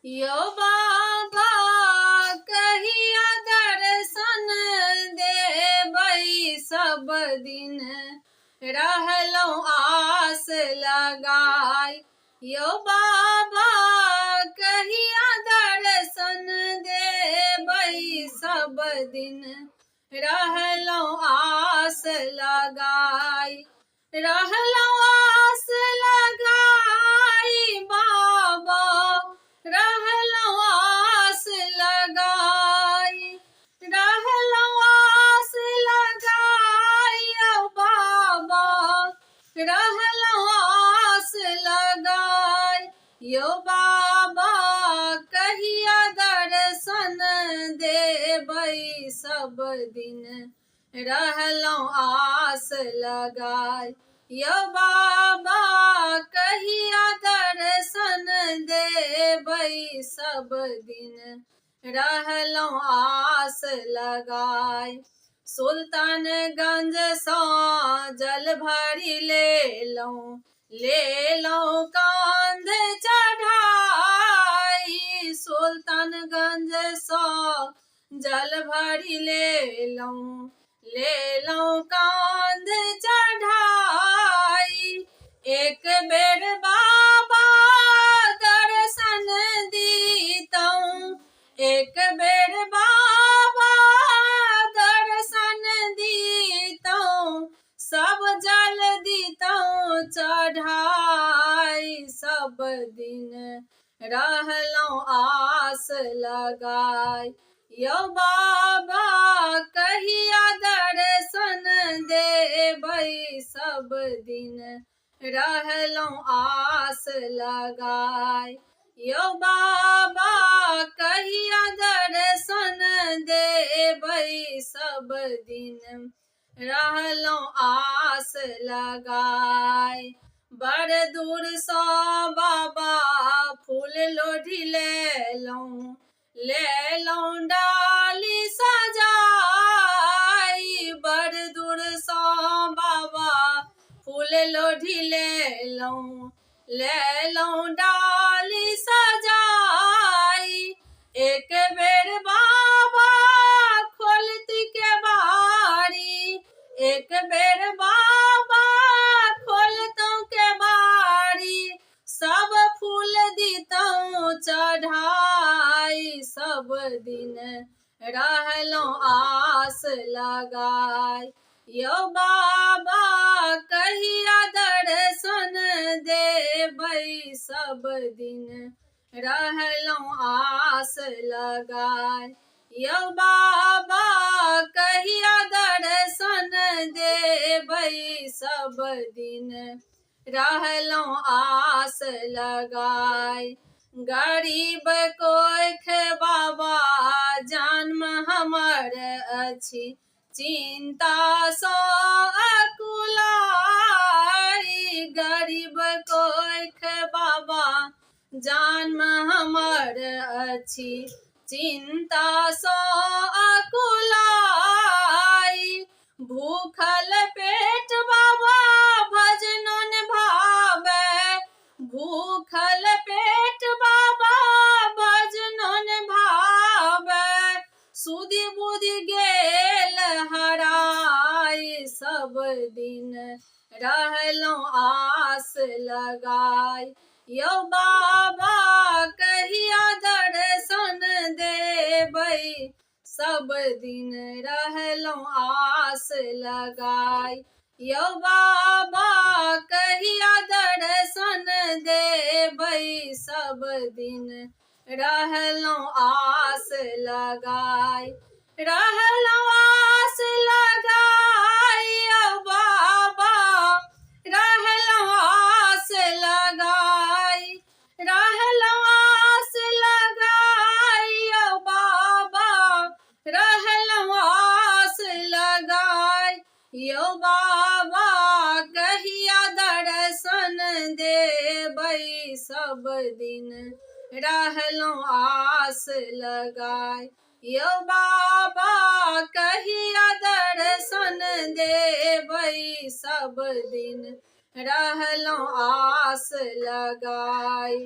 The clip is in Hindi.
यो बाबा कहिया दर्शन देबै सब दिन रहलौं आस लगाई। यो बाबा कहिया दर्शन देबै सब दिन रहलौं आस लगाई। रहलौं आस लगाई बाबा रहलौं आस लगाई। रहलौं आस लगाई बाबा रहलौं आस लगाई। यो बाबा कहिया दर्शन देबै सब दिन रहलौं आस लगाई। यो बाबा कहिया दर्शन देबै सब दिन रहलौं आस लगाई। सुल्तानगंज सँ जल भरि लेलौं कांध चढ़ाई। सुल्तानगंज सँ जल भरि लेलौं कांध चढ़ाई। एक बेर बाबा दर्शन दीतौं एक बेर बाबा दर्शन दीतौं सब जल दीतौं चढ़ाई। सब दिन रहलौं आस लगाई। यो बाबा कहिया दर्शन देबै सब दिन रहलौं आस लगाई। यो बाबा कहिया दर्शन देबै सब दिन रहलौं आस लगाई। बड़ दूर सँ बाबा फूल लोढ़ी लेलौं डाली सजाई। बड़ दूर सँ बाबा फूल लोढ़ी लेलौं डाली सजाई। एक बेर बाबा खोलती केवाड़ी एक बेर बाबा खोलतौं केवाड़ी सब फूल दीतौं चढ़ाई। सब दिन रहलौं आस लगाई। यो बाबा कहिया दर्शन देबै सब दिन रहलौं आस लगाई। यो बाबा कहिया दर्शन देबै सब दिन रहलौं आस लगाई। गरीब कोइख बाबा जन्म हमर अछि चिंता सँ अकुलाई। गरीब कोइख बाबा जन्म हमर अछि चिंता सँ अकुलाई। भूखल पेट बाबा भजन न भावै भूखल पेट बाबा भजन न भावै। सुधि बुधि गेल हराई। सब दिन रहलौं आस लगाई। यो बाबा कहिया दर्शन देबै सब दिन रहलौं आस लगाई। यो बाबा कहिया दर्शन देबै सब दिन रहलौं आस लगाई। रहलौं आस लगाई यो बाबा रहलौं आस लगाई। रहलौं आस लगाई यो बाबा रहलौं आस लगाई। यो बाबा कहिया दर्शन देबै सब दिन रहलौं आस लगाई। यो बाबा कहिया दर्शन देबै सब दिन रहलौं आस लगाई।